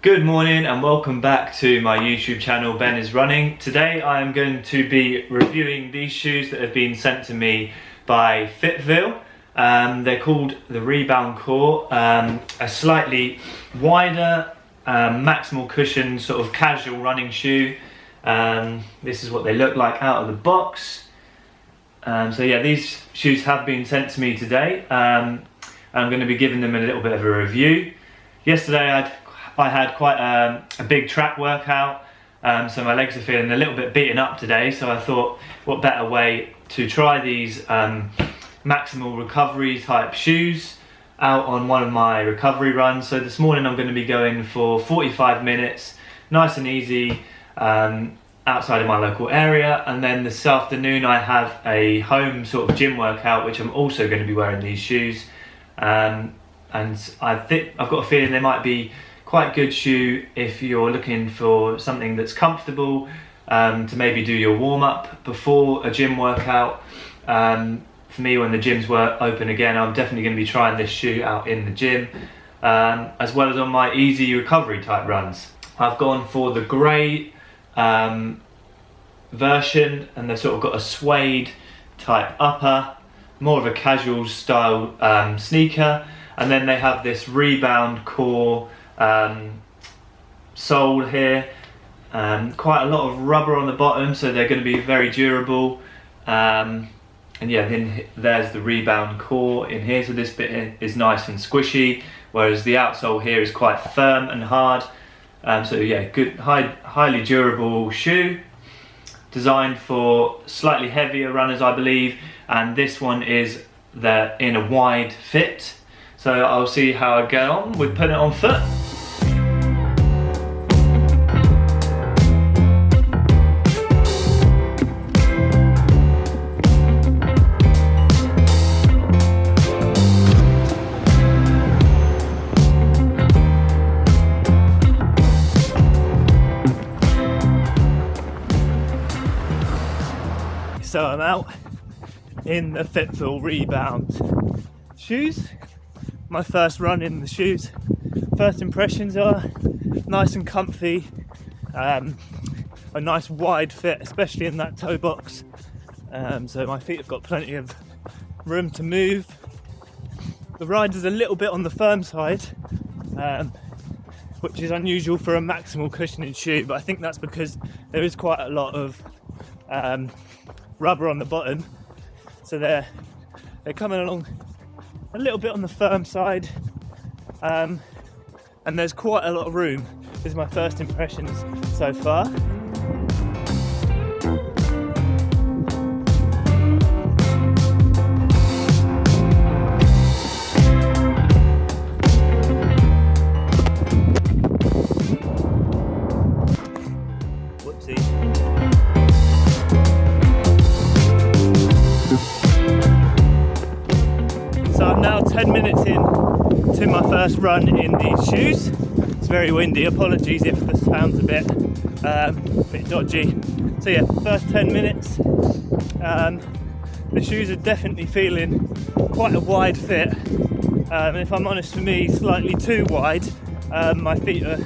Good morning and welcome back to my YouTube channel, Ben is Running. Today I am going to be reviewing these shoes that have been sent to me by FitVille. They're called the Rebound Core, a slightly wider, maximal cushion, sort of casual running shoe. This is what they look like out of the box. So yeah, these shoes have been sent to me today. I'm going to be giving them a little bit of a review. Yesterday I had quite a big track workout, so my legs are feeling a little bit beaten up today, so I thought what better way to try these maximal recovery type shoes out on one of my recovery runs. So this morning I'm going to be going for 45 minutes, nice and easy, outside of my local area, and then this afternoon I have a home sort of gym workout which I'm also going to be wearing these shoes, and I think I've got a feeling they might be quite good shoe if you're looking for something that's comfortable, to maybe do your warm-up before a gym workout. For me, when the gyms were open again, I'm definitely going to be trying this shoe out in the gym, as well as on my easy recovery type runs. I've gone for the grey version, and they've sort of got a suede type upper, more of a casual style sneaker, and then they have this Rebound Core sole here, quite a lot of rubber on the bottom, so they're going to be very durable, and yeah, then there's the Rebound Core in here, so this bit is nice and squishy, whereas the outsole here is quite firm and hard. So yeah, good, highly durable shoe, designed for slightly heavier runners, I believe, and this one is in a wide fit, so I'll see how I get on with putting it on foot. So I'm out in the FitVille Rebound shoes. My first run in the shoes. First impressions are nice and comfy, a nice wide fit, especially in that toe box. So my feet have got plenty of room to move. The ride is a little bit on the firm side, which is unusual for a maximal cushioning shoe, but I think that's because there is quite a lot of rubber on the bottom, so they're coming along a little bit on the firm side, and there's quite a lot of room. This is my first impressions so far. So I'm now 10 minutes in to my first run in these shoes. It's very windy, apologies if the sound's a bit dodgy. So yeah, first 10 minutes. The shoes are definitely feeling quite a wide fit. If I'm honest, for me, slightly too wide. My feet are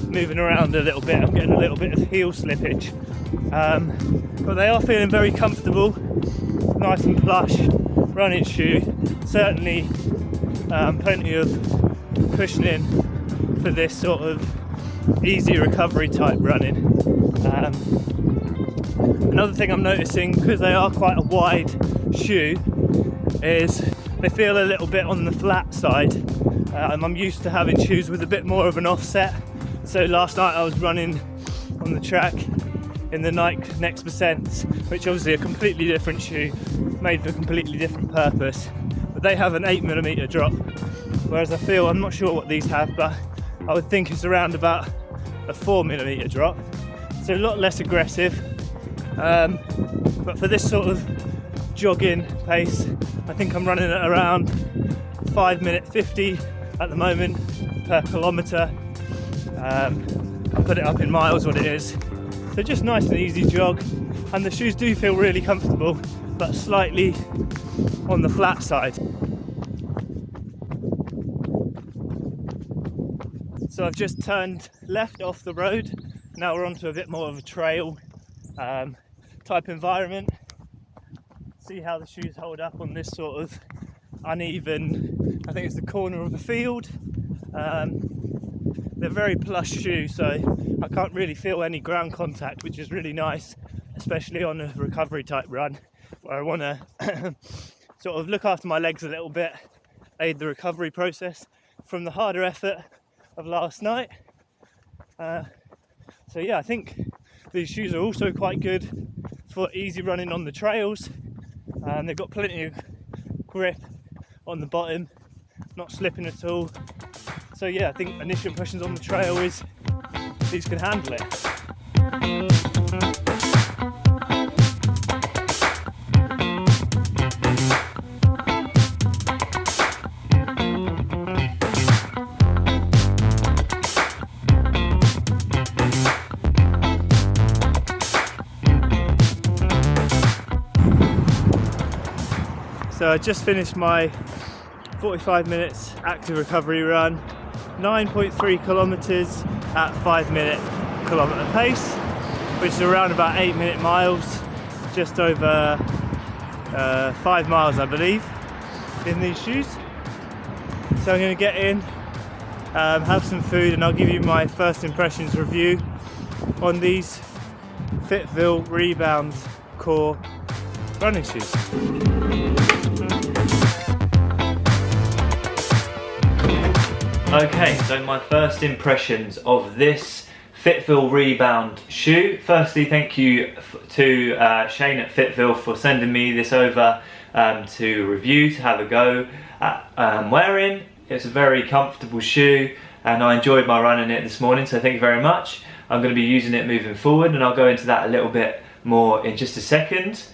moving around a little bit, I'm getting a little bit of heel slippage. But they are feeling very comfortable, nice and plush running shoe. Certainly plenty of cushioning for this sort of easy recovery type running. Another thing I'm noticing, because they are quite a wide shoe, is they feel a little bit on the flat side. I'm used to having shoes with a bit more of an offset. So last night I was running on the track in the Nike Next Percents, which obviously a completely different shoe, made for a completely different purpose, but they have an 8mm drop, whereas I'm not sure what these have, but I would think it's around about a 4mm drop, so a lot less aggressive, but for this sort of jogging pace, I think I'm running at around 5:50 at the moment per kilometre. I'll put it up in miles what it is. So just nice and easy jog, and the shoes do feel really comfortable, but slightly on the flat side. So I've just turned left off the road. Now we're onto a bit more of a trail type environment. See how the shoes hold up on this sort of uneven, I think it's the corner of the field. They're very plush shoes, so I can't really feel any ground contact, which is really nice, especially on a recovery type run where I want to sort of look after my legs a little bit, aid the recovery process from the harder effort of last night. So yeah, I think these shoes are also quite good for easy running on the trails. They've got plenty of grip on the bottom, not slipping at all. So yeah, I think initial impressions on the trail is these can handle it. So I just finished my 45 minutes active recovery run, 9.3 kilometers at 5-minute kilometer pace, which is around about 8-minute miles, just over 5 miles I believe in these shoes. So I'm going to get in, have some food, and I'll give you my first impressions review on these FitVille Rebound Core running shoes. Okay, so my first impressions of this FitVille Rebound shoe. Firstly, thank you to Shane at FitVille for sending me this over to review, to have a go at wearing. It's a very comfortable shoe and I enjoyed my run in it this morning, so thank you very much. I'm going to be using it moving forward and I'll go into that a little bit more in just a second.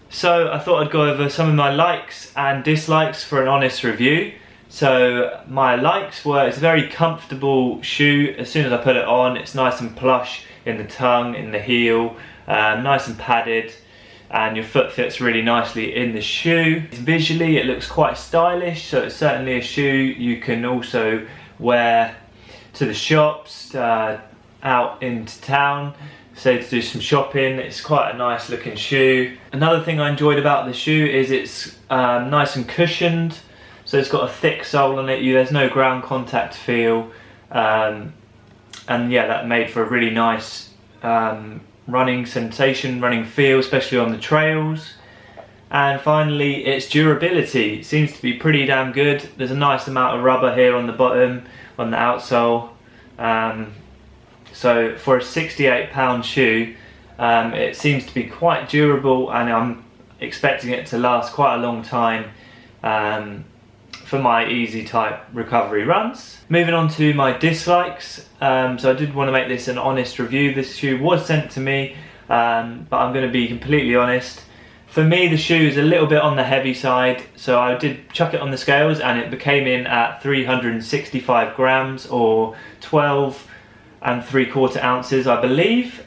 So I thought I'd go over some of my likes and dislikes for an honest review. So my likes were, it's a very comfortable shoe. As soon as I put it on, it's nice and plush in the tongue, in the heel, nice and padded, and your foot fits really nicely in the shoe. Visually it looks quite stylish, so it's certainly a shoe you can also wear to the shops, out into town, say to do some shopping. It's quite a nice looking shoe. Another thing I enjoyed about the shoe is it's nice and cushioned. So it's got a thick sole on it, there's no ground contact feel, and yeah, that made for a really nice running sensation, running feel, especially on the trails. And finally, its durability seems to be pretty damn good. There's a nice amount of rubber here on the bottom, on the outsole. So for a £68 shoe, it seems to be quite durable, and I'm expecting it to last quite a long time for my easy type recovery runs. Moving on to my dislikes, so I did want to make this an honest review. This shoe was sent to me, but I'm going to be completely honest. For me, the shoe is a little bit on the heavy side, so I did chuck it on the scales and it came in at 365 grams or 12 3/4 ounces I believe,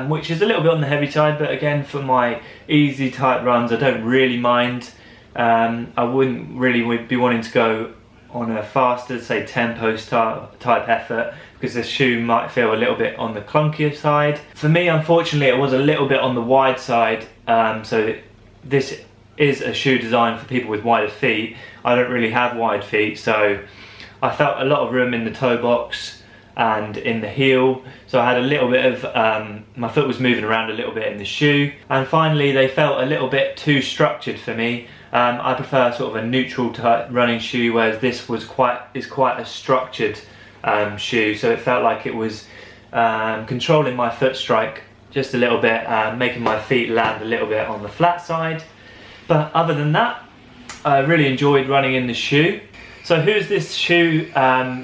which is a little bit on the heavy side, but again, for my easy type runs I don't really mind. I wouldn't really be wanting to go on a faster, say tempo type effort, because the shoe might feel a little bit on the clunkier side. For me, unfortunately, it was a little bit on the wide side, so this is a shoe designed for people with wider feet. I don't really have wide feet, so I felt a lot of room in the toe box and in the heel, so I had a little bit of, my foot was moving around a little bit in the shoe. And finally, they felt a little bit too structured for me. I prefer sort of a neutral type running shoe, whereas this was quite a structured shoe, so it felt like it was controlling my foot strike just a little bit, making my feet land a little bit on the flat side. But other than that, I really enjoyed running in the shoe. So who's this shoe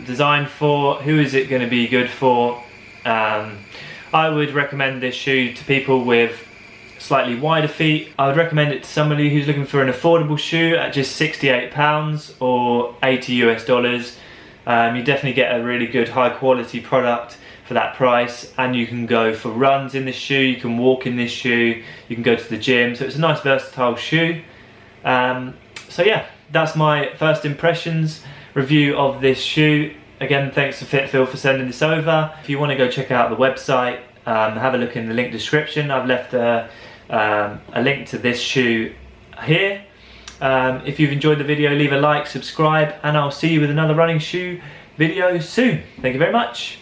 designed for? Who is it going to be good for? I would recommend this shoe to people with slightly wider feet. I would recommend it to somebody who's looking for an affordable shoe at just £68 or $80 US. You definitely get a really good high quality product for that price, and you can go for runs in this shoe, you can walk in this shoe, you can go to the gym, so it's a nice versatile shoe. So yeah, that's my first impressions review of this shoe. again, thanks to FitVille for sending this over. If you want to go check out the website, have a look in the link description. I've left a link to this shoe here. If you've enjoyed the video, leave a like, subscribe, and I'll see you with another running shoe video soon. Thank you very much.